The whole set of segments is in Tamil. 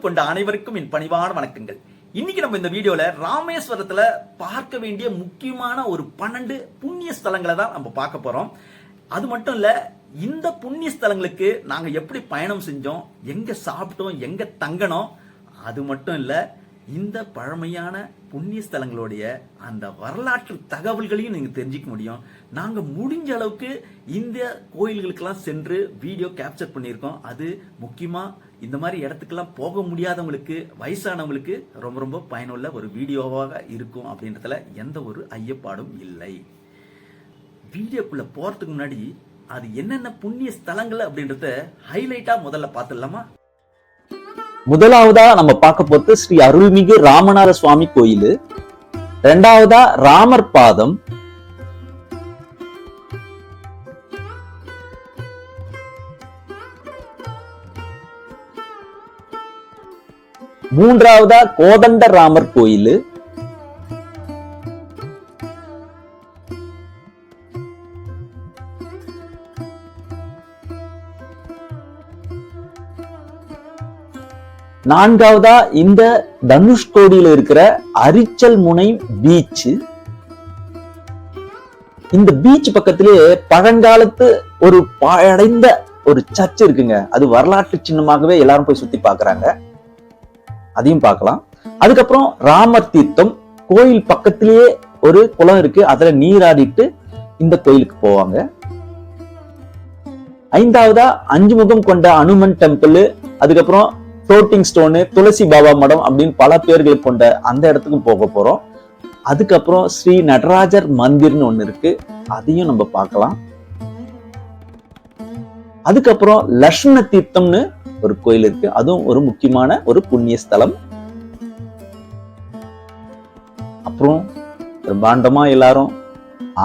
கொண்ட அனைவருக்கும் என் பணிவான வணக்கங்கள். இன்னைக்கு நம்ம இந்த வீடியோல ராமேஸ்வரத்துல பார்க்க வேண்டிய முக்கியமான ஒரு 12 புண்ணிய ஸ்தலங்களை தான் நம்ம பார்க்க போறோம். அது மட்டும் இல்ல, இந்த புண்ணிய ஸ்தலங்களுக்கு நாங்க எப்படி பயணம் செஞ்சோம், எங்க சாப்பிட்டோம், எங்க தங்கணும், அது மட்டும் இல்ல, இந்த பழமையான புண்ணிய ஸ்தலங்களுடைய அந்த வரலாற்று தகவல்களையும் நீங்க தெரிஞ்சுக்க முடியும். நாங்க முடிஞ்ச அளவுக்கு இந்த கோயில்களுக்கெல்லாம் சென்று வீடியோ கேப்சர் பண்ணியிருக்கோம். அது முக்கியமா இந்த மாதிரி இடத்துக்கெல்லாம் போக முடியாதவங்களுக்கு, வயசானவங்களுக்கு ரொம்ப ரொம்ப பயனுள்ள ஒரு வீடியோவாக இருக்கும் அப்படின்றதுல எந்த ஒரு ஐயப்பாடும் இல்லை. வீடியோக்குள்ள போறதுக்கு முன்னாடி அது என்னென்ன புண்ணிய ஸ்தலங்கள் அப்படின்றத ஹைலைட்டா முதல்ல பார்த்துடலாமா? முதலாவதா நம்ம பார்க்க போறது ஸ்ரீ அருள்மிகு ராமநாத சுவாமி கோயில். இரண்டாவதா ராமர் பாதம். மூன்றாவதா கோதண்ட ராமர் கோயில். நான்காவதா இந்த தனுஷ்கோடியில இருக்கிற அரிச்சல் முனை பீச். இந்த பீச் பக்கத்திலேயே பழங்காலத்து ஒரு பாழடைந்த ஒரு சர்ச் இருக்குங்க. அது வரலாற்று சின்னமாகவே எல்லாரும் போய் சுத்தி பாக்குறாங்க. அதையும் பார்க்கலாம். அதுக்கப்புறம் ராமர் தீர்த்தம் கோயில் பக்கத்திலேயே ஒரு குளம் இருக்கு. அதுல நீராடிட்டு இந்த கோயிலுக்கு போவாங்க. ஐந்தாவதா 5 முகம் கொண்ட அனுமன் டெம்பிள், அதுக்கப்புறம் ஃப்ளோட்டிங் ஸ்டோனு, துளசி பாபா மடம் அப்படின்னு பல பேர்கள் கொண்ட அந்த இடத்துக்கும் போக போறோம். அதுக்கப்புறம் ஸ்ரீ நடராஜர் மந்திர்னு ஒண்ணு இருக்கு, அதையும் நம்ம பார்க்கலாம். அதுக்கப்புறம் லட்சுமண தீர்த்தம்னு ஒரு கோயில் இருக்கு, அதுவும் ஒரு முக்கியமான ஒரு புண்ணிய ஸ்தலம். அப்புறம் பிரம்மாண்டமா எல்லாரும்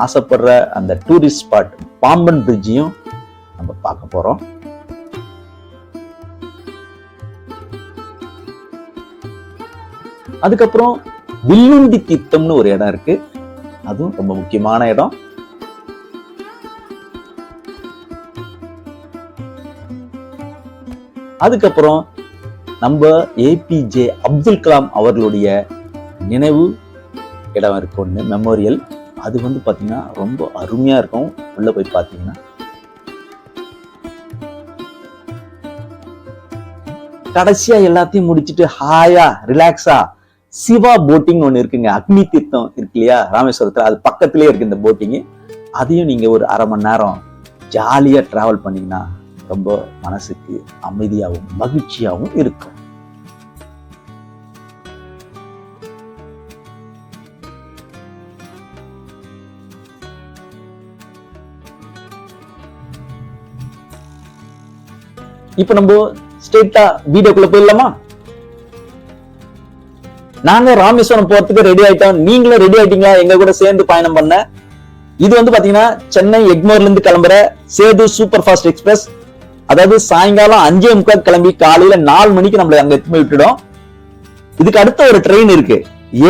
ஆசைப்படுற அந்த டூரிஸ்ட் ஸ்பாட் பாம்பன் பிரிட்ஜையும் நம்ம பார்க்க போறோம். அதுக்கப்புறம் வில்லுண்டி தீர்த்தம்னு ஒரு இடம் இருக்கு, அதுவும் ரொம்ப முக்கியமான இடம். அதுக்கப்புறம் நம்ம ஏபிஜே அப்துல் கலாம் அவர்களுடைய நினைவு இடம் இருக்கு ஒண்ணு, மெமோரியல். அது பாத்தீங்கன்னா ரொம்ப அருமையா இருக்கும். உள்ள போய் பாத்தீங்கன்னா கடைசியா எல்லாத்தையும் முடிச்சுட்டு ஹாயா ரிலாக்ஸா சிவா போட்டிங் ஒண்ணு இருக்குங்க. அக்னி தீர்த்தம் இருக்கு இல்லையா ராமேஸ்வரத்துல, அது பக்கத்திலேயே இருக்கு இந்த போட்டிங். அதையும் நீங்க ஒரு அரை மணி நேரம் ஜாலியா டிராவல் பண்ணீங்கன்னா ரொம்ப மனசுக்கு அமைதியாகவும் மகிழ்ச்சியாகவும் இருக்கும். இப்ப நம்ம ஸ்ட்ரெயிட்டா வீடியோக்குள்ள போயிடலாமா? நாங்க ராமேஸ்வரம் போறதுக்கு ரெடி ஆயிட்டோம். நீங்களும் ரெடி ஆயிட்டீங்களா எங்க கூட சேர்ந்து பயணம் பண்ண? இது பாத்தீங்கன்னா சென்னை எக்மோர்ல இருந்து கிளம்புற சேது சூப்பர் ஃபாஸ்ட் எக்ஸ்பிரஸ். அதாவது சாயங்காலம் 5:45 கிளம்பி காலையில 4 மணிக்கு நம்மள அங்க எத்தி விட்டுடும். இதுக்கு அடுத்த ஒரு ட்ரெயின் இருக்கு,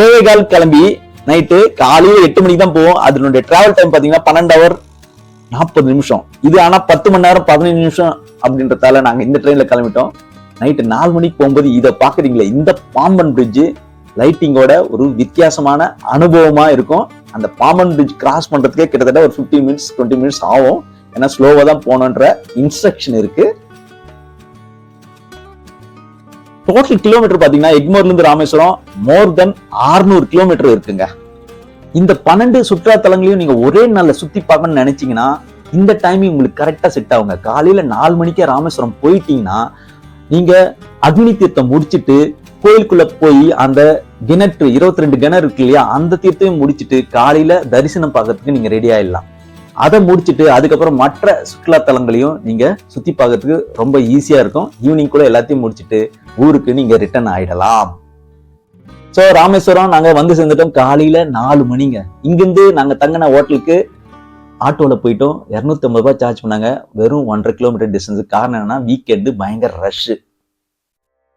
7:15 கிளம்பி நைட்டு காலையில 8 மணிக்கு தான் போவோம். அதனுடைய டிராவல் டைம் பாத்தீங்கன்னா 12 hours 40 நிமிஷம். இது ஆனா 10 மணி நேரம் 15 நிமிஷம் அப்படின்றதால நாங்க இந்த ட்ரெயின்ல கிளம்பிட்டோம். நைட்டு 4 மணிக்கு போகும்போது இதை பாக்குறீங்களே, இந்த பாம்பன் பிரிட்ஜ் லைட்டிங்கோட ஒரு வித்தியாசமான அனுபவமா இருக்கும். அந்த பாம்பன் பிரிட்ஜ் கிராஸ் பண்றதுக்கே கிட்டத்தட்ட ஒரு 15 minutes 20 minutes ஆகும். ஏன்னா ஸ்லோவா தான் போனன்ற இன்ஸ்ட்ரக்ஷன் இருக்கு. டோட்டல் கிலோமீட்டர் பாத்தீங்கன்னா எக்மோர்ல இருந்து ராமேஸ்வரம் மோர் தென் 600 கிலோமீட்டர் இருக்குங்க. இந்த 12 சுற்றுலா தலங்களையும் நீங்க ஒரே நாள்ல சுத்தி பார்க்கணும்னு நினைச்சீங்கன்னா இந்த டைமிங் உங்களுக்கு கரெக்டா செட் ஆகுங்க. காலையில 4 மணிக்கே ராமேஸ்வரம் போயிட்டீங்கன்னா நீங்க அக்னி தீர்த்தம் முடிச்சுட்டு கோயிலுக்குள்ள போய் அந்த கிணற்று 22 கிணறு இருக்கு இல்லையா, அந்த தீர்த்தையும் முடிச்சுட்டு காலையில தரிசனம் பார்க்கறதுக்கு நீங்க ரெடி ஆயிடலாம். அதை முடிச்சுட்டு அதுக்கப்புறம் மற்ற சுற்றுலா தலங்களையும் நீங்க சுத்தி பார்க்கறதுக்கு ரொம்ப ஈஸியா இருக்கும். ஈவினிங் கூட எல்லாத்தையும் முடிச்சுட்டு ஊருக்கு நீங்க ரிட்டர்ன் ஆயிடலாம். சோ ராமேஸ்வரம் நாங்க சேர்ந்துட்டோம் காலையில 4 மணிங்க. இங்கிருந்து நாங்க தங்கின ஹோட்டலுக்கு ஆட்டோல போயிட்டோம். 250 ரூபாய் சார்ஜ் பண்ணாங்க. வெறும் 1.5 கிலோமீட்டர் டிஸ்டன்ஸ். காரணம் என்னன்னா வீக்கெண்டு பயங்கர ரஷ்.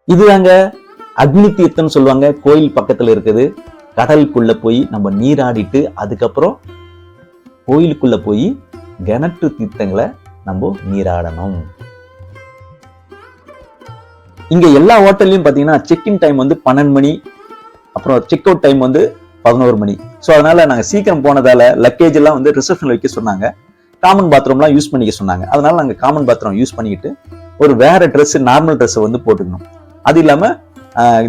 இதுதாங்க அக்னி தீர்த்தம் சொல்லுவாங்க. கோயில் பக்கத்துல இருக்குது. கடலுக்குள்ள போய் நம்ம நீராடிட்டு அதுக்கப்புறம் கோயிலுக்குள்ள போய் கிணற்று தீர்த்தங்களை நம்ம நீராடணும். இங்க எல்லா ஹோட்டல்லையும் பாத்தீங்கன்னா செக்இன் டைம் வந்து 12 மணி, அப்புறம் செக் அவுட் டைம் வந்து 11 மணி. ஸோ அதனால நாங்க சீக்கிரம் போனதால லக்கேஜ் எல்லாம் வந்து ரிசப்ஷன்ல வைக்க சொன்னாங்க. காமன் பாத்ரூம்லாம் யூஸ் பண்ணிக்க சொன்னாங்க. அதனால நாங்க காமன் பாத்ரூம் யூஸ் பண்ணிக்கிட்டு ஒரு வேற ட்ரெஸ், நார்மல் ட்ரெஸ் வந்து போட்டுக்கணும். அது இல்லாம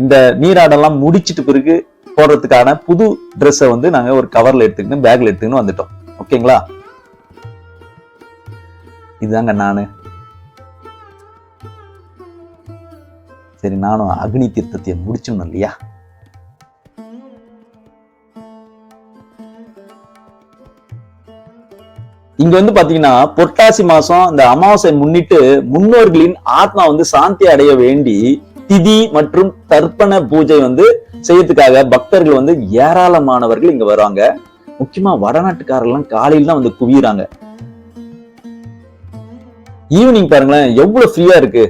இந்த நீராடெல்லாம் முடிச்சிட்டு பிறகு போடுறதுக்கான புது ட்ரெஸ்ஸை வந்து நாங்க ஒரு கவர்ல எடுத்துக்கிட்டு பேக்ல எடுத்துக்கிட்டு வந்துட்டோம். ஓகேங்களா? இதுதாங்க நானு. சரி, நானும் அக்னி தீர்த்தத்தை முடிச்சிடணும் இல்லையா? இங்க வந்து பாத்தீங்கன்னா புரட்டாசி மாசம் இந்த அமாவாசை முன்னிட்டு முன்னோர்களின் ஆத்மா வந்து சாந்தி அடைய வேண்டி திதி மற்றும் தர்ப்பண பூஜை வந்து செய்யறதுக்காக பக்தர்கள் வந்து ஏராளமானவர்கள் இங்க வருவாங்க. முக்கியமா வடநாட்டுக்காரெல்லாம் காலையில தான் வந்து குவியறாங்க. ஈவினிங் பாருங்களேன் எவ்வளவு ஃப்ரீயா இருக்கு.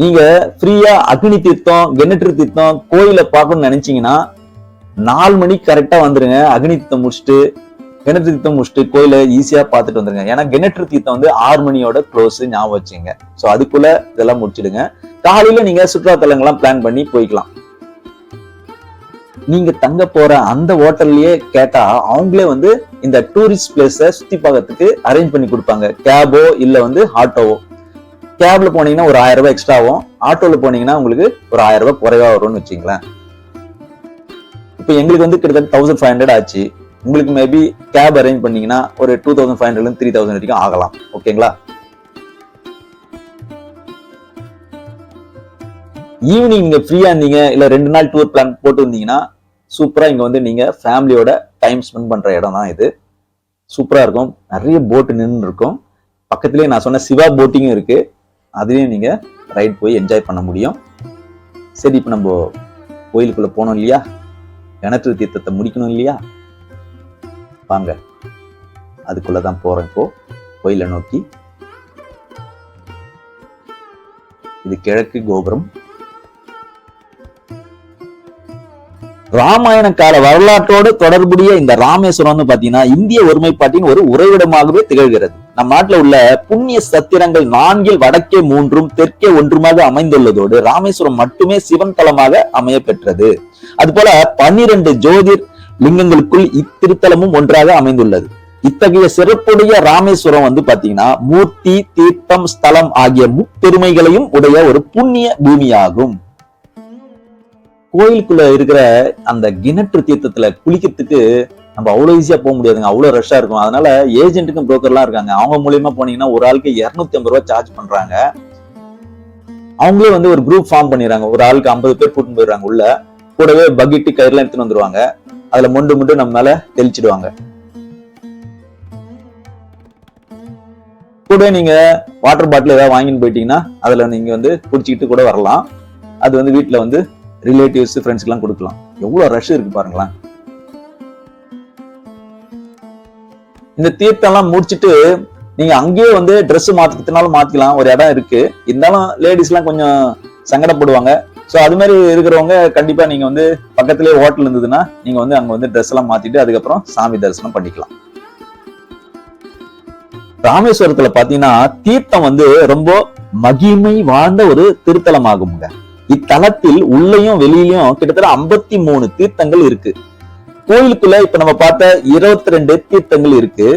நீங்க ஃப்ரீயா அக்னி தீர்த்தம், கெனட்ரி தீர்த்தம் கோயில பார்க்கணும்னு நினைச்சீங்கன்னா 4 மணிக்கு கரெக்டா வந்துருங்க. அக்னி தீர்த்தம் முடிச்சுட்டு கெனட்ரி தீர்த்தம் முடிச்சுட்டு கோயில ஈஸியா பார்த்துட்டு வந்துருங்க. ஏன்னா கெனட்ரி தீர்த்தம் வந்து 6 மணியோட க்ளோஸ், ஞாபகம் வச்சுங்க. சோ அதுக்குள்ள இதெல்லாம் முடிச்சிடுங்க. காலையில நீங்க சுற்றுலாத்தலங்கள்லாம் பிளான் பண்ணி போய்க்கலாம். நீங்க தங்க போற அந்த ஹோட்டல்லயே கேட்டா அவங்களே வந்து இந்த டூரிஸ்ட் பிளேஸ சுத்தி பார்க்கறதுக்கு அரேஞ்ச் பண்ணி கொடுப்பாங்க. கேபோ இல்ல வந்து ஆட்டோவோ. கேப்ல போனீங்கன்னா ஒரு 1000 ரூபாய் எக்ஸ்ட்ரா ஆகும். ஆட்டோல போனீங்கன்னா உங்களுக்கு ஒரு 1000 ரூபாய் குறைவா வரும்னு வச்சுங்களேன். இப்ப எங்களுக்கு வந்து கிட்டத்தட்ட 1500 ஆச்சு. உங்களுக்கு மேபி கேப் அரேஞ்ச் பண்ணீங்கன்னா ஒரு 2500 3000 வரைக்கும் ஆகலாம். ஓகேங்களா? ஈவினிங் நீங்க ஃப்ரீயா இருந்தீங்க இல்ல 2 நாள் டூர் பிளான் போட்டு வந்தீங்கன்னா சூப்பரா இங்க வந்து நீங்க ஃபேமிலியோட டைம் ஸ்பெண்ட் பண்ற இடம் தான் இது. சூப்பரா இருக்கும். நிறைய போட்டு நின்று இருக்கும். பக்கத்திலேயே நான் சொன்ன சிவா போட்டிங்கும் இருக்கு. அதுலயும் நீங்க ரைட் போய் என்ஜாய் பண்ண முடியும். சரி, இப்ப நம்ம கோயிலுக்குள்ள போனோம் இல்லையா? கெனட்ரி தீர்த்தத்தை முடிக்கணும் இல்லையா? வாங்க, அதுக்குள்ளதான் போறோம். இப்போ கோயிலை நோக்கி. இது கிழக்கு கோபுரம். ராமாயண கால வரலாற்றோடு தொடர்புடைய இந்த ராமேஸ்வரம் பாத்தீங்கன்னா இந்திய ஒருமைப்பாட்டின் ஒரு உறைவிடமாகவே திகழ்கிறது. நம் நாட்டில் உள்ள புண்ணிய சத்திரங்கள் 4 வடக்கே 3 தெற்கே 1 அமைந்துள்ளதோடு ராமேஸ்வரம் மட்டுமே சிவன் தலமாக அமைய பெற்றது. அதுபோல 12 ஜோதிர் லிங்கங்களுக்குள் இத்திருத்தலமும் ஒன்றாக அமைந்துள்ளது. இத்தகைய சிறப்புடைய ராமேஸ்வரம் பாத்தீங்கன்னா மூர்த்தி, தீர்த்தம், ஸ்தலம் ஆகிய முப்பெருமைகளையும் உடைய ஒரு புண்ணிய பூமியாகும். கோயிலுக்குள்ள இருக்கிற அந்த கிணற்று தீர்த்தத்துல குளிக்கிறதுக்கு நம்ம அவ்வளவு ஈஸியா போக முடியாதுங்க. அவ்வளவு ரஷ்ஷா இருக்கும். அதனால ஏஜென்ட்டுக்கும் புரோக்கர்லாம் இருக்காங்க. அவங்க மூலியமா போனீங்கன்னா ஒரு ஆளுக்கு 250 ரூபாய் சார்ஜ் பண்றாங்க. அவங்களே ஒரு குரூப் ஃபார்ம் பண்ணிடுறாங்க. ஒரு ஆளுக்கு 50 பேர் கூட்டிட்டு போயிடுறாங்க. உள்ள கூடவே பக்கெட்டு கயிறுலாம் எடுத்துட்டு வந்துருவாங்க. அதுல மொண்டு நம்ம மேல தெளிச்சிடுவாங்க. கூட நீங்க வாட்டர் பாட்டில் ஏதாவது வாங்கிட்டு போயிட்டீங்கன்னா அதுல நீங்க குடிச்சுக்கிட்டு கூட வரலாம். அது வீட்டுல ரிலேட்டிவ்ஸ், ஃப்ரெண்ட்ஸ்க்கு எல்லாம் கொடுக்கலாம். எவ்வளவு ரஷ் இருக்கு பாருங்களேன். இந்த தீர்த்தம் எல்லாம் முடிச்சுட்டு நீங்க அங்கேயே ட்ரெஸ் மாத்திக்கிட்டனாலும் மாத்திக்கலாம். ஒரு இடம் இருக்கு. இருந்தாலும் லேடிஸ் எல்லாம் கொஞ்சம் சங்கடப்படுவாங்க. சோ அது மாதிரி இருக்கிறவங்க கண்டிப்பா நீங்க பக்கத்திலேயே ஹோட்டல் இருந்ததுன்னா நீங்க அங்க ட்ரெஸ் எல்லாம் மாத்திட்டு அதுக்கப்புறம் சாமி தரிசனம் பண்ணிக்கலாம். ராமேஸ்வரத்துல பாத்தீங்கன்னா தீர்த்தம் ரொம்ப மகிமை வாழ்ந்த ஒரு திருத்தலமாகுங்க. இத்தலத்தில் உள்ளேயும் வெளியிலயும் கிட்டத்தட்ட 53 தீர்த்தங்கள் இருக்கு. கோயிலுக்குள்ள இப்ப நம்ம பார்த்த 22 தீர்த்தங்கள் இருக்கு.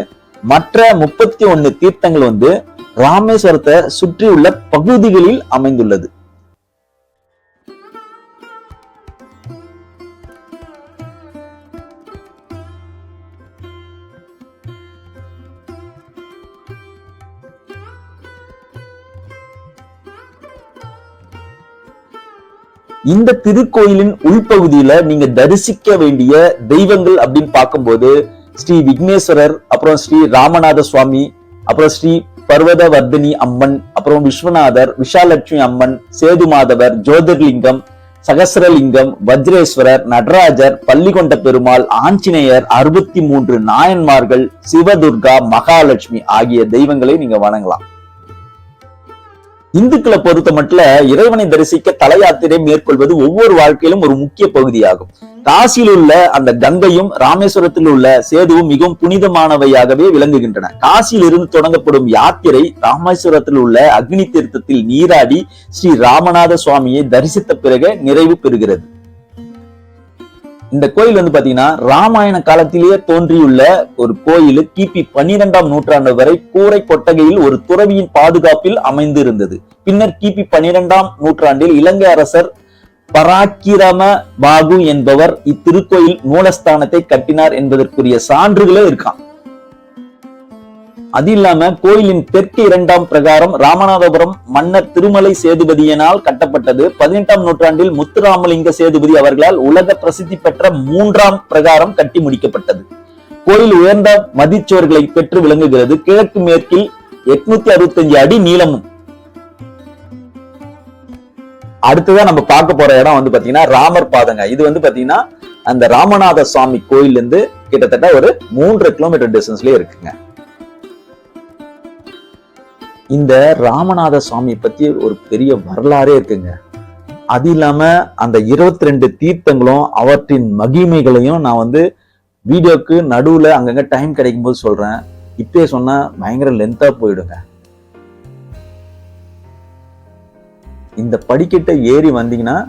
மற்ற 31 தீர்த்தங்கள் ராமேஸ்வரத்தை சுற்றியுள்ள பகுதிகளில் அமைந்துள்ளது. இந்த திருக்கோயிலின் உள்பகுதியில நீங்க தரிசிக்க வேண்டிய தெய்வங்கள் அப்படின்னு பார்க்கும்போது ஸ்ரீ விக்னேஸ்வரர், அப்புறம் ஸ்ரீ ராமநாத சுவாமி, அப்புறம் ஸ்ரீ பர்வதவர்தினி அம்மன், அப்புறம் விஸ்வநாதர், விஷாலட்சுமி அம்மன், சேதுமாதவர், ஜோதிர்லிங்கம், சகசரலிங்கம், வஜ்ரேஸ்வரர், நடராஜர், பள்ளிகொண்ட பெருமாள், ஆஞ்சநேயர், 63 நாயன்மார்கள், சிவதுர்கா, மகாலட்சுமி ஆகிய தெய்வங்களை நீங்க வணங்கலாம். இந்துக்களை பொறுத்த மட்டும் இறைவனை தரிசிக்க தல யாத்திரை மேற்கொள்வது ஒவ்வொரு வாழ்க்கையிலும் ஒரு முக்கிய பகுதியாகும். காசியில் உள்ள அந்த கங்கையும் ராமேஸ்வரத்தில் உள்ள சேதுவும் மிகவும் புனிதமானவையாகவே விளங்குகின்றன. காசியில் இருந்து தொடங்கப்படும் யாத்திரை ராமேஸ்வரத்தில் உள்ள அக்னி தீர்த்தத்தில் நீராடி ஸ்ரீ ராமநாத சுவாமியை தரிசித்த பிறகு நிறைவு பெறுகிறது. இந்த கோயில் வந்து பாத்தீங்கன்னா ராமாயண காலத்திலேயே தோன்றியுள்ள ஒரு கோயில். கிபி 12ஆம் நூற்றாண்டு வரை கூரை கொட்டகையில் ஒரு துறவியின் பாதுகாப்பில் அமைந்து இருந்தது. பின்னர் கிபி 12ஆம் நூற்றாண்டில் இலங்கை அரசர் பராக்கிரம பாகு என்பவர் இத்திருக்கோயில் மூலஸ்தானத்தை கட்டினார் என்பதற்குரிய சான்றுகளே இருக்கான். அது இல்லாம கோயிலின் தெற்கு 2ஆம் பிரகாரம் ராமநாதபுரம் மன்னர் திருமலை சேதுபதியினால் கட்டப்பட்டது. 18ஆம் நூற்றாண்டில் முத்துராமலிங்க சேதுபதி அவர்களால் உலக பிரசித்தி பெற்ற 3ஆம் பிரகாரம் கட்டி முடிக்கப்பட்டது. கோயில் உயர்ந்த மதிச்சுவர்களை பெற்று விளங்குகிறது. கிழக்கு மேற்கில் 865 அடி நீளமும். அடுத்ததான் நம்ம பார்க்க போற இடம் வந்து பாத்தீங்கன்னா ராமர் பாதங்க. இது வந்து பாத்தீங்கன்னா அந்த ராமநாத சுவாமி கோயில் இருந்து கிட்டத்தட்ட ஒரு 3 கிலோமீட்டர் டிஸ்டன்ஸ்லயே இருக்குங்க. இந்த ராமநாத சுவாமி பத்தி ஒரு பெரிய வரலாறே இருக்குங்க. அது இல்லாம அந்த 22 தீர்த்தங்களும் அவற்றின் மகிமைகளையும் நான் வந்து வீடியோக்கு நடுவுல அங்கங்க டைம் கிடைக்கும் போது சொல்றேன். இப்பயே சொன்னா பயங்கர லென்த்தா போயிடுங்க. இந்த படிக்கட்டை ஏறி வந்தீங்கன்னா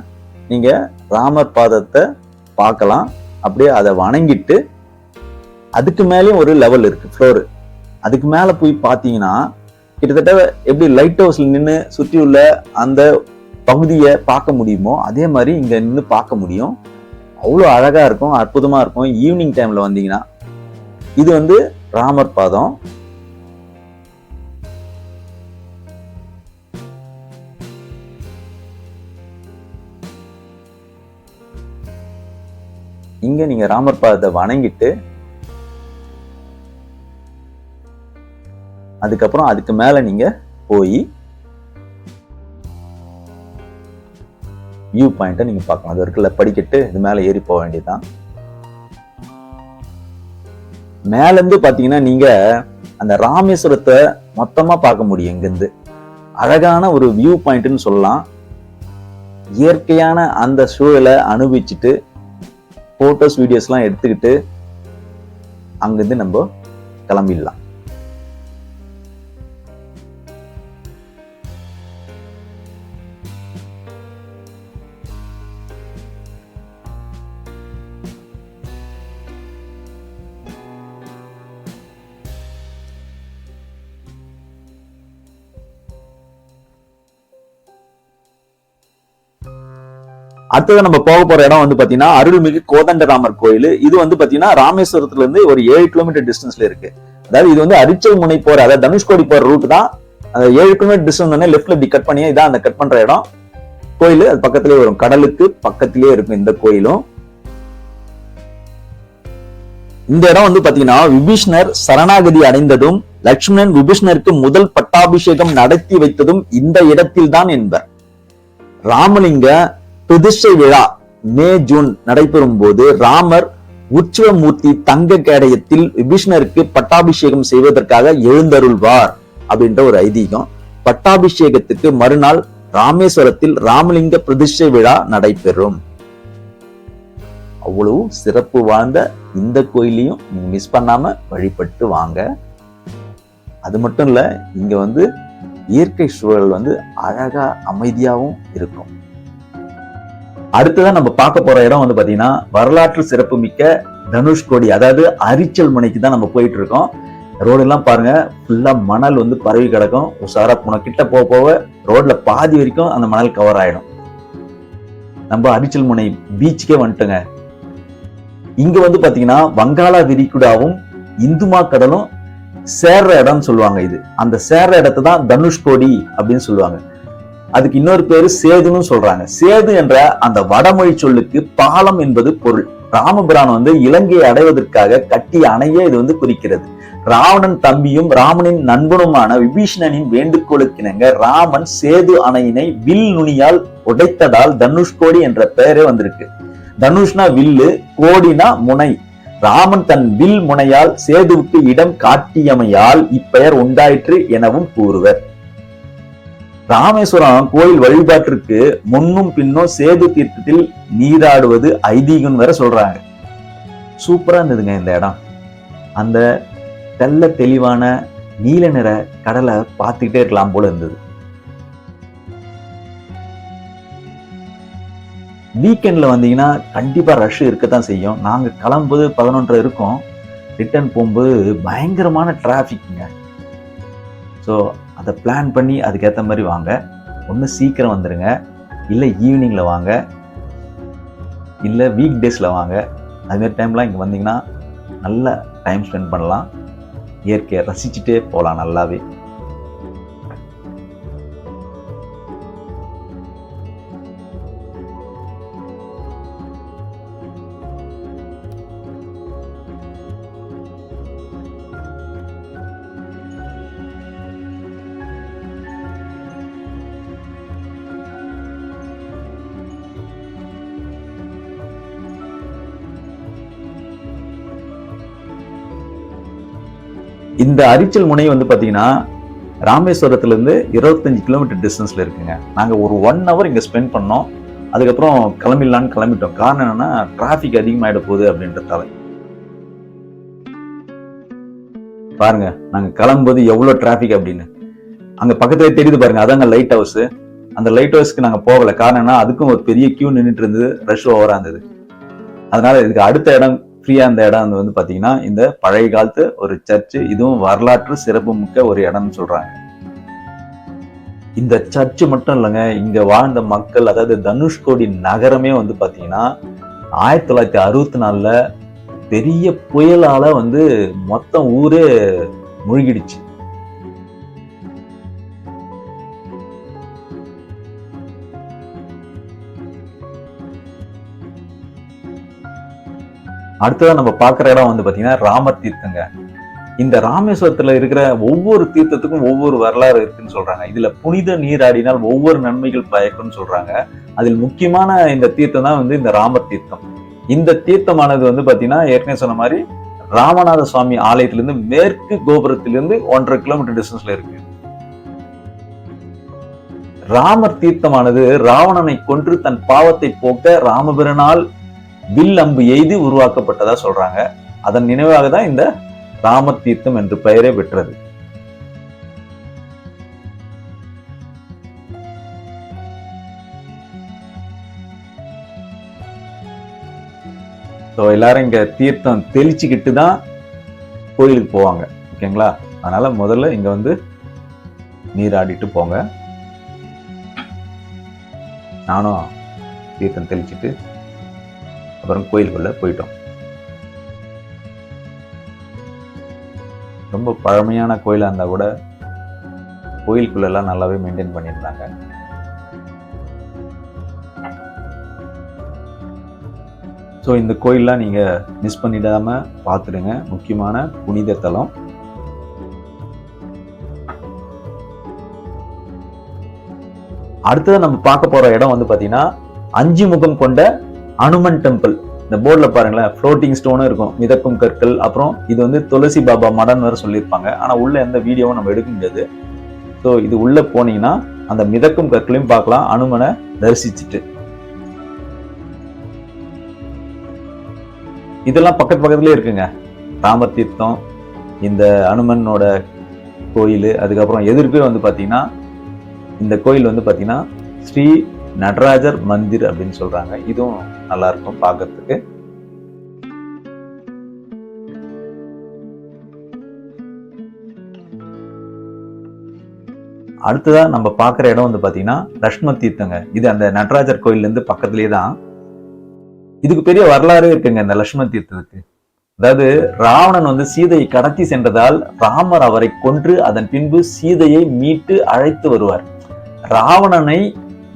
நீங்க ராமர் பாதத்தை பார்க்கலாம். அப்படியே அதை வணங்கிட்டு அதுக்கு மேலேயும் ஒரு லெவல் இருக்கு, ஃப்ளோர். அதுக்கு மேல போய் பாத்தீங்கன்னா கிட்டத்தட்ட எப்படி லைட் ஹவுஸ்ல நின்று சுற்றி உள்ள அந்த பகுதியை பார்க்க முடியுமோ அதே மாதிரி இங்க நின்று பார்க்க முடியும். அவ்வளோ அழகா இருக்கும், அற்புதமா இருக்கும். ஈவினிங் டைம்ல வந்தீங்கன்னா இது வந்து ராமர் பாதம். இங்க நீங்க ராமர் பாதத்தை வணங்கிட்டு அதுக்கப்புறம் அதுக்கு மேல நீங்க போய் வியூ பாயிண்ட நீங்க பார்க்கலாம். அது இருக்குல்ல படிக்கட்டு, இது மேல ஏறி போக வேண்டியதுதான். மேல இருந்து பாத்தீங்கன்னா நீங்க அந்த ராமேஸ்வரத்தை மொத்தமா பார்க்க முடியும். இங்கிருந்து அழகான ஒரு வியூ பாயிண்ட்னு சொல்லலாம். இயற்கையான அந்த சூழலை அனுபவிச்சுட்டு போட்டோஸ் வீடியோஸ் எல்லாம் எடுத்துக்கிட்டு அங்கிருந்து நம்ம கிளம்பிடலாம். அடுத்தது நம்ம போக போற இடம் வந்து பாத்தீங்கன்னா அருள்மிகு கோதண்டராமர் கோயில். இது வந்து பாத்தீங்கன்னா ராமேஸ்வரத்துல இருந்து ஒரு 7 கிலோமீட்டர் டிஸ்டன்ஸ்ல இருக்கு. அதாவது இது வந்து அரிச்சல் முனை போற, அதாவது தனுஷ்கோடி போற ரூட் தான். அந்த 7 கிலோமீட்டர் டிஸ்டன்ஸ் லெஃப்ட்ல இப்படி கட் பண்ணி இதான் அந்த கட் பண்ற இடம். கோயில் அது பக்கத்திலே வரும், கடலுக்கு பக்கத்திலே இருக்கும் இந்த கோயிலும். இந்த இடம் வந்து பாத்தீங்கன்னா விபீஷ்ணர் சரணாகதி அடைந்ததும் லட்சுமணன் விபீஷ்ணருக்கு முதல் பட்டாபிஷேகம் நடத்தி வைத்ததும் இந்த இடத்தில் தான் என்பர். ராமலிங்க பிரதிஷ்டை விழா மே ஜூன் நடைபெறும் போது ராமர் உற்சவமூர்த்தி தங்க கேடயத்தில் விபீஷ்ணருக்கு பட்டாபிஷேகம் செய்வதற்காக எழுந்தருள்வார் அப்படின்ற ஒரு ஐதீகம். பட்டாபிஷேகத்துக்கு மறுநாள் ராமேஸ்வரத்தில் ராமலிங்க பிரதிஷ்டை விழா நடைபெறும். அவ்வளவு சிறப்பு வாழ்ந்த இந்த கோயிலையும் நீங்க மிஸ் பண்ணாம வழிபட்டு வாங்க. அது மட்டும் இல்ல, இங்க வந்து இயற்கை சூழல் வந்து அழகா அமைதியாகவும் இருக்கும். அடுத்ததான் நம்ம பார்க்க போற இடம் வந்து பாத்தீங்கன்னா வரலாற்று சிறப்பு மிக்க தனுஷ்கோடி, அதாவது அரிச்சல் முனைக்கு தான் நம்ம போயிட்டு இருக்கோம். ரோடு எல்லாம் பாருங்க, ஃபுல்லா மணல் வந்து பரவி கிடக்கும். உஷாரா போன கிட்ட போக போக ரோட்ல பாதி வரைக்கும் அந்த மணல் கவர் ஆயிடும். நம்ம அரிச்சல் முனை பீச்சுக்கே வந்துட்டோங்க. இங்க வந்து பாத்தீங்கன்னா வங்காள விரிகுடாவும் இந்துமா கடலும் சேர்ற இடம்னு சொல்லுவாங்க. இது அந்த சேர்ற இடத்தை தான் தனுஷ்கோடி அப்படின்னு சொல்லுவாங்க. அதுக்கு இன்னொரு பேரு சேதுன்னு சொல்றாங்க. சேது என்ற அந்த வடமொழி சொல்லுக்கு பாலம் என்பது பொருள். ராமபிரான் வந்து இலங்கையை அடைவதற்காக கட்டிய அணையை இது வந்து குறிக்கிறது. ராவணன் தம்பியும் ராமனின் நண்பனுமான விபீஷணனின் வேண்டுகோளுக்கிணங்க ராமன் சேது அணையினை வில் நுனியால் உடைத்ததால் தனுஷ்கோடி என்ற பெயரே வந்திருக்கு. தனுஷ்னா வில்லு, கோடினா முனை. ராமன் தன் வில் முனையால் சேதுவுக்கு இடம் காட்டியமையால் இப்பெயர் உண்டாயிற்று எனவும் கூறுவர். ராமேஸ்வரம் கோயில் வழிபாட்டிற்கு முன்னும் பின்னும் சேது தீர்த்தத்தில் நீராடுவது ஐதீகம் வேற சொல்றாங்க. சூப்பரா இருந்ததுங்க இந்த இடம். அந்த தெள்ள தெளிவான நீல நிற கடலை பார்த்துக்கிட்டே இருக்கலாம் போல இருந்தது. வீக்கெண்ட்ல வந்தீங்கன்னா கண்டிப்பா ரஷ் இருக்கத்தான் செய்யும். நாங்க கிளம்பும்போது 11:30 இருக்கும், ரிட்டர்ன் போகும்போது பயங்கரமான டிராபிக்ங்க. ஸோ அதை பிளான் பண்ணி அதுக்கேற்ற மாதிரி வாங்க. ஒன்று சீக்கிரம் வந்துடுங்க, இல்லை ஈவினிங்கில் வாங்க, இல்லை வீக் டேஸில் வாங்க. அதுமாரி டைம்லாம் இங்கே வந்தீங்கன்னா நல்ல டைம் ஸ்பெண்ட் பண்ணலாம், இயற்கையை ரசிச்சுட்டே போகலாம் நல்லாவே. இந்த அரிச்சல் முனை வந்து பாத்தீங்கன்னா ராமேஸ்வரத்துல இருந்து 25 கிலோமீட்டர் டிஸ்டன்ஸ்ல இருக்குங்க. நாங்க ஒரு 1 hour இங்க ஸ்பெண்ட் பண்ணோம். அதுக்கப்புறம் கிளம்பிடலான்னு கிளம்பிட்டோம். காரணம் என்னன்னா டிராபிக் அதிகமாயிட போகுது அப்படின்றதால. பாருங்க நாங்க கிளம்பும்போது எவ்வளவு டிராபிக் அப்படின்னு. அங்க பக்கத்துல தெரியுது பாருங்க, அதாங்க லைட் ஹவுஸ். அந்த லைட் ஹவுஸ்க்கு நாங்க போகல. காரணம் என்ன, அதுக்கும் ஒரு பெரிய கியூ நின்றுட்டு இருந்தது, ரஷ் ஓவரா இருந்தது. அதனால இதுக்கு அடுத்த இடம் ஃப்ரீயா அந்த இடம் வந்து பாத்தீங்கன்னா இந்த பழைய காலத்து ஒரு சர்ச்சு. இதுவும் வரலாற்று சிறப்பு மிக்க ஒரு இடம்னு சொல்றாங்க. இந்த சர்ச்சு மட்டும் இல்லைங்க, இங்க வாழ்ந்த மக்கள், அதாவது தனுஷ்கோடி நகரமே வந்து பாத்தீங்கன்னா 1964 பெரிய புயலால வந்து மொத்தம் ஊரே முழுகிடுச்சு. அடுத்ததான் நம்ம பார்க்குற இடம் வந்து பாத்தீங்கன்னா ராமர் தீர்த்தங்க. இந்த ராமேஸ்வரத்துல இருக்கிற ஒவ்வொரு தீர்த்தத்துக்கும் ஒவ்வொரு வரலாறு இருக்குன்னு சொல்றாங்க. இதுல புனித நீராடினால் ஒவ்வொரு நன்மைகள் பயக்கும்னு சொல்றாங்க. அதில் முக்கியமான இந்த தீர்த்தம் தான் வந்து இந்த ராமர் தீர்த்தம். இந்த தீர்த்தமானது வந்து பாத்தீங்கன்னா ஏற்கனவே சொன்ன மாதிரி ராமநாத சுவாமி ஆலயத்திலிருந்து மேற்கு கோபுரத்திலிருந்து 1.5 கிலோமீட்டர் டிஸ்டன்ஸ்ல இருக்கு. ராமர் தீர்த்தமானது ராவணனை கொன்று தன் பாவத்தை போக்க ராமபிரனால் வில் அம்பு எய்து உருவாக்கப்பட்டதா சொல்றாங்க. அதன் நினைவாக தான் இந்த ராமர் தீர்த்தம் என்று பெயரே பெற்றது. ஸோ எல்லாரும் இங்க தீர்த்தம் தெளிச்சுக்கிட்டு தான் கோயிலுக்கு போவாங்க, ஓகேங்களா? அதனால முதல்ல இங்க வந்து நீராடிட்டு போங்க. நானும் தீர்த்தம் தெளிச்சுட்டு அப்புறம் கோயிலுக்குள்ள போயிட்டோம். ரொம்ப பழமையான கோயிலா இருந்தா கூட கோயிலுக்குள்ள எல்லாம் நல்லாவே மெயின்டைன் பண்ணியிருந்தாங்க. ஸோ இந்த கோயிலெலாம் நீங்க மிஸ் பண்ணிடாம பார்த்துடுங்க. முக்கியமான புனித தலம். அடுத்தது நம்ம பார்க்க போற இடம் வந்து பாத்தீங்கன்னா 5 முகம் கொண்ட அனுமன் டெம்பிள். இந்த போர்டில் பாருங்களேன், ஃப்ளோட்டிங் ஸ்டோனும் இருக்கும், மிதக்கும் கற்கள். அப்புறம் இது வந்து துளசி பாபா மடன் வேற சொல்லியிருப்பாங்க. ஆனா உள்ள எந்த வீடியோவும் நம்ம எடுக்க முடியாது. ஸோ இது உள்ள போனீங்கன்னா அந்த மிதக்கும் கற்களையும் பார்க்கலாம், அனுமனை தரிசிச்சுட்டு. இதெல்லாம் பக்கத்துலயே இருக்குங்க. ராமர் தீர்த்தம், இந்த அனுமனோட கோயில். அதுக்கப்புறம் எதிர்ப்பே வந்து பாத்தீங்கன்னா இந்த கோயில் வந்து பாத்தீங்கன்னா ஸ்ரீ நடராஜர் மந்திர் அப்படின்னு சொல்றாங்க. இதுவும் நல்லா இருக்கும் பார்க்கறதுக்கு. அடுத்ததா நம்ம பார்க்குற இடம் வந்து பாத்தீங்கன்னா லட்சும தீர்த்தங்க. இது அந்த நடராஜர் கோயில்ல இருந்து பக்கத்திலேயே தான். இதுக்கு பெரிய வரலாறு இருக்குங்க இந்த லட்சும தீர்த்தத்துக்கு. அதாவது ராவணன் வந்து சீதையை கடத்தி சென்றதால் ராமர் அவரை கொன்று அதன் பின்பு சீதையை மீட்டு அழைத்து வருவார். ராவணனை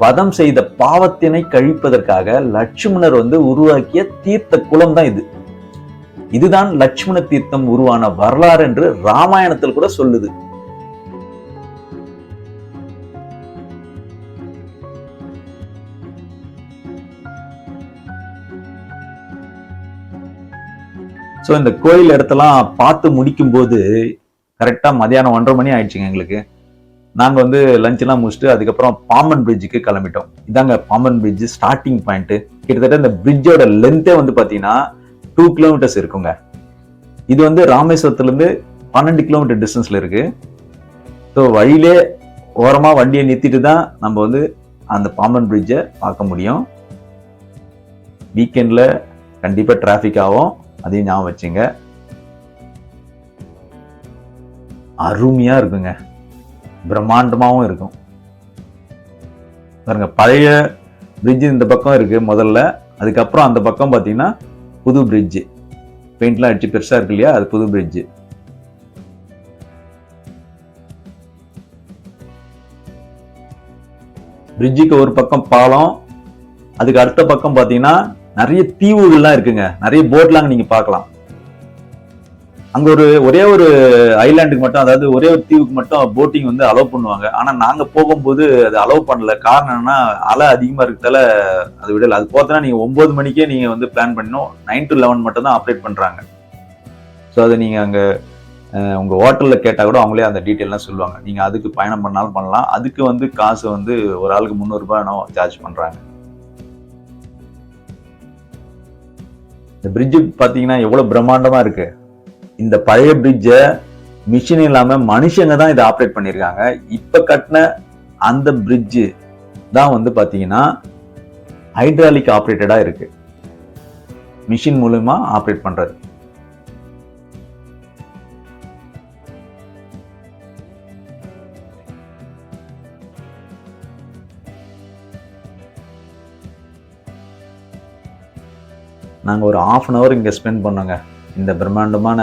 வதம் செய்த பாவத்தினை கழிப்பதற்காக லட்சுமணர் வந்து உருவாக்கிய தீர்த்த குளம் தான் இது. இதுதான் லட்சுமண தீர்த்தம் உருவான வரலாறு என்று ராமாயணத்தில் கூட சொல்லுது. ஸோ இந்த கோயில் இடத்தெல்லாம் பார்த்து முடிக்கும் போது கரெக்டா மதியானம் 1:30 மணி ஆயிடுச்சுங்க எங்களுக்கு. நாங்க வந்து லஞ்ச் எல்லாம் முடிச்சுட்டு அதுக்கப்புறம் பாம்பன் பிரிட்ஜுக்கு கிளம்பிட்டோம். இதாங்க பாம்பன் பிரிட்ஜ் ஸ்டார்டிங் பாயிண்ட். கிட்டத்தட்ட இந்த பிரிட்ஜோட லென்த்தே வந்து பாத்தீங்கன்னா 2 கிலோமீட்டர்ஸ் இருக்குங்க. இது வந்து ராமேஸ்வரத்துல இருந்து 12 கிலோமீட்டர் டிஸ்டன்ஸ்ல இருக்கு. ஸோ வழியிலே ஓரமா வண்டியை நிறுத்திட்டு தான் நம்ம வந்து அந்த பாம்பன் பிரிட்ஜை பார்க்க முடியும். வீக்கெண்ட்ல கண்டிப்பா டிராபிக் ஆகும், அதையும் ஞாபகம் வச்சுங்க. அருமையா இருக்குங்க, பிரம்மாண்டமாவும் இருக்கும். பாருங்க, பழைய பிரிட்ஜ் இந்த பக்கம் இருக்கு முதல்ல, அதுக்கப்புறம் அந்த பக்கம் பாத்தீங்கன்னா புது பிரிட்ஜ் பெயிண்ட்லாம் அடிச்சு பெருசா இருக்கு இல்லையா, அது புது பிரிட்ஜ். பிரிட்ஜுக்கு ஒரு பக்கம் பாலம், அதுக்கு அடுத்த பக்கம் பாத்தீங்கன்னா நிறைய தீவுகள்லாம் இருக்குங்க, நிறைய போட்லாம் நீங்க பார்க்கலாம். அங்க ஒரே ஒரு ஐலாண்டுக்கு மட்டும், அதாவது ஒரே ஒரு தீவுக்கு மட்டும் போட்டிங் வந்து அலோவ் பண்ணுவாங்க. ஆனா நாங்க போகும்போது அது அலோவ் பண்ணல. காரணம் என்னன்னா அலை அதிகமா இருக்கிறதால அது விடல. அது போத்தனா நீங்க 9 மணிக்கே நீங்க வந்து பிளான் பண்ணணும். 9 to 11 மட்டும் தான் ஆப்ரேட் பண்றாங்க. ஸோ அதை நீங்க அங்க உங்க ஹோட்டல்ல கேட்டா கூட அவங்களே அந்த டீட்டெயிலாம் சொல்லுவாங்க. நீங்க அதுக்கு பயணம் பண்ணாலும் பண்ணலாம். அதுக்கு வந்து காசு வந்து ஒரு ஆளுக்கு 300 ரூபாய் சார்ஜ் பண்றாங்க. இந்த பிரிட்ஜ் பாத்தீங்கன்னா எவ்வளவு பிரம்மாண்டமா இருக்கு. இந்த பழைய பிரிட்ஜை மிஷின் இல்லாம மனுஷங்க தான் இதை ஆப்ரேட் பண்ணிருக்காங்க. இப்ப கட்டின அந்த பிரிட்ஜ் தான் வந்து பாத்தீங்கன்னா ஹைட்ராலிக் ஆப்ரேட்டடா இருக்கு, மிஷின் மூலமா ஆப்ரேட் பண்றது. நாங்க ஒரு 1/2 hour இங்க ஸ்பெண்ட் பண்ணோங்க. இந்த பிரம்மாண்டமான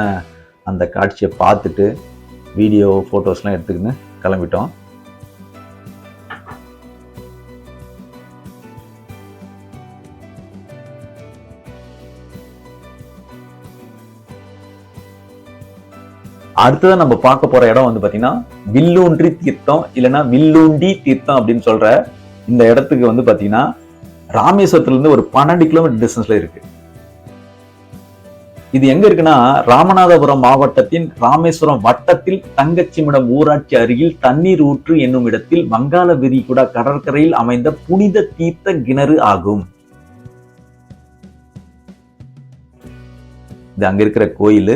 அந்த காட்சியை பார்த்துட்டு வீடியோ போட்டோஸ்லாம் எடுத்துக்கின்னு கிளம்பிட்டோம். அடுத்ததான் நம்ம பார்க்க போற இடம் வந்து பாத்தீங்கன்னா வில்லூன்றி தீர்த்தம், இல்லைன்னா வில்லூண்டி தீர்த்தம் அப்படின்னு சொல்ற இந்த இடத்துக்கு வந்து பாத்தீங்கன்னா ராமேஸ்வரத்துல இருந்து ஒரு 12 கிலோமீட்டர் டிஸ்டன்ஸ்ல இருக்கு. இது எங்க இருக்குன்னா ராமநாதபுரம் மாவட்டத்தின் ராமேஸ்வரம் வட்டத்தில் தங்கச்சிமிடம் ஊராட்சி அருகில் தண்ணீர் ஊற்று என்னும் இடத்தில் வங்காள விரிகுடா கடற்கரையில் அமைந்த புனித தீர்த்த கிணறு ஆகும். இது அங்க இருக்கிற கோயில்.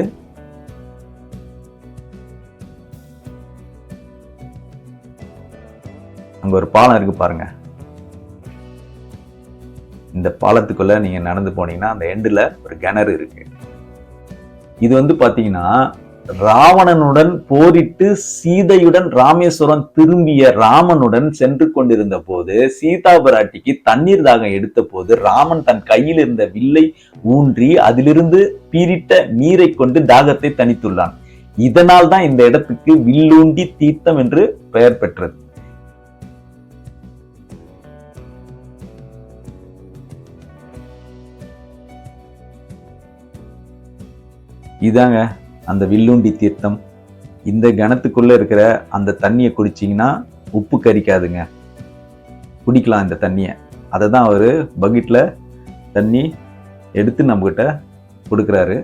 அங்க ஒரு பாலம் இருக்கு பாருங்க. இந்த பாலத்துக்குள்ள நீங்க நடந்து போனீங்கன்னா அந்த எண்டுல ஒரு கிணறு இருக்கு. இது வந்து பாத்தீங்கன்னா ராவணனுடன் போரிட்டு சீதையுடன் ராமேஸ்வரம் திரும்பிய ராமனுடன் சென்று கொண்டிருந்த போது சீதா பிராட்டிக்கு தண்ணீர் தாகம் எடுத்த போது ராமன் தன் கையில் இருந்த வில்லை ஊன்றி அதிலிருந்து பீரிட்ட நீரை கொண்டு தாகத்தை தணித்துள்ளான். இதனால் தான் இந்த இடத்துக்கு வில்லூண்டி தீர்த்தம் என்று பெயர் பெற்றது. இதாங்க அந்த வில்லூண்டி தீர்த்தம். இந்த கிணத்துக்குள்ள இருக்கிற அந்த தண்ணியை குடிச்சிங்கன்னா உப்பு கரிக்காதுங்க, குடிக்கலாம் இந்த தண்ணியை. அதை தான் அவரு பக்கெட்ல தண்ணி எடுத்து நம்ம கிட்ட கொடுக்குறாரு.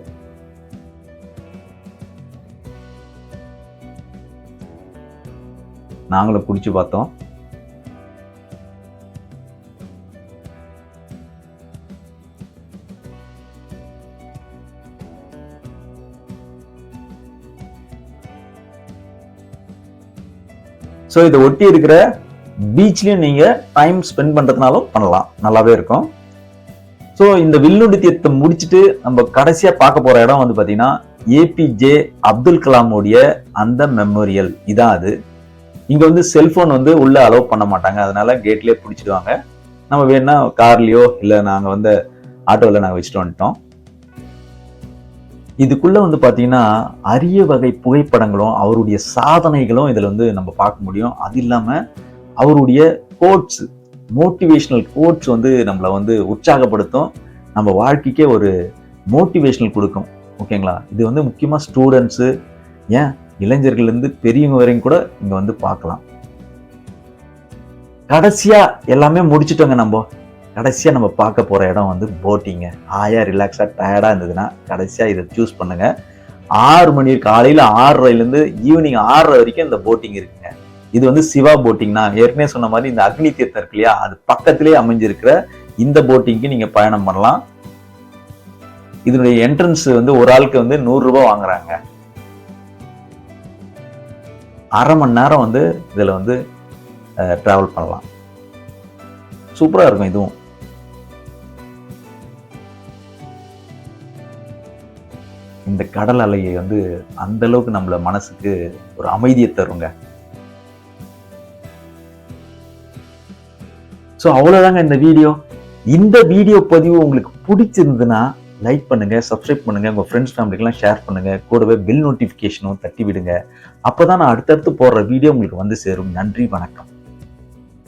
நாங்களும் குடிச்சு பார்த்தோம். ஸோ இதை ஒட்டி இருக்கிற பீச்லயும் நீங்க டைம் ஸ்பெண்ட் பண்றதுனாலும் பண்ணலாம், நல்லாவே இருக்கும். ஸோ இந்த வில்லூண்டி தீர்த்தம் முடிச்சுட்டு நம்ம கடைசியா பார்க்க போற இடம் வந்து பாத்தீங்கன்னா ஏபிஜே அப்துல் கலாமுடைய அந்த மெமோரியல். இதான் அது. இங்க வந்து செல்போன் வந்து உள்ள அலோவ் பண்ண மாட்டாங்க, அதனால கேட்லயே பிடிச்சிடுவாங்க. நம்ம வேணா கார்லயோ இல்ல நாங்க வந்து ஆட்டோல நாங்க வச்சுட்டு வந்துட்டோம். இதுக்குள்ள வந்து பாத்தீங்கன்னா அரிய வகை புகைப்படங்களும் அவருடைய சாதனைகளும் இதுல வந்து நம்ம பார்க்க முடியும். அது இல்லாம அவருடைய கோட்ஸ், மோட்டிவேஷனல் கோட்ஸ் வந்து நம்மளை வந்து உற்சாகப்படுத்தும், நம்ம வாழ்க்கைக்கே ஒரு மோட்டிவேஷனல் கொடுக்கும். ஓகேங்களா? இது வந்து முக்கியமா ஸ்டூடெண்ட்ஸு, ஏன் இளைஞர்கள் இருந்து பெரியவங்க வரையும் கூட இங்க வந்து பார்க்கலாம். கடைசியா எல்லாமே முடிச்சுட்டோங்க. கடைசியா நம்ம பார்க்க போற இடம் வந்து போட்டிங்க. ஆயா ரிலாக்ஸா டயர்டா இருந்ததுன்னா கடைசியா இதை சூஸ் பண்ணுங்க. 6 மணி காலையில 6:30 ஈவினிங் 6:30 வரைக்கும் இந்த போட்டிங் இருக்குங்க. இது வந்து சிவா போட்டிங். நான் ஏற்கனவே சொன்ன மாதிரி இந்த அக்னி தீர்த்தம் இருக்கு இல்லையா, அது பக்கத்திலே அமைஞ்சிருக்கிற இந்த போட்டிங்க்கு நீங்க பயணம் பண்ணலாம். இதனுடைய என்ட்ரன்ஸ் வந்து ஒரு ஆளுக்கு வந்து 100 ரூபாய் வாங்குறாங்க. அரை மணி நேரம் வந்து இதுல வந்து டிராவல் பண்ணலாம். சூப்பரா இருக்கும் இதுவும். இந்த கடல் அலையை வந்து அந்த அளவுக்கு நம்மள மனசுக்கு ஒரு அமைதியை தருங்க. சோ அவ்வளவுதாங்க இந்த வீடியோ. இந்த வீடியோ பதிவு உங்களுக்கு பிடிச்சிருந்ததுன்னா லைக் பண்ணுங்க, சப்ஸ்கிரைப் பண்ணுங்க, உங்க ஃப்ரெண்ட்ஸ் ஃபேமிலிக்கெல்லாம் ஷேர் பண்ணுங்க, கூடவே பெல் நோட்டிபிகேஷனும் தட்டி விடுங்க. அப்பதான் நான் அடுத்தடுத்து போடுற வீடியோ உங்களுக்கு வந்து சேரும். நன்றி, வணக்கம்.